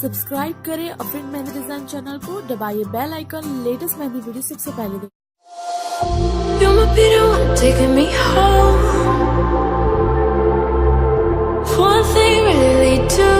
Subscribe करें Afreen mehndi design channel को, दबाइए bell icon, latest mehndi video सबसे पहले देखें। You're my bitter one, taking me home. One thing really lead to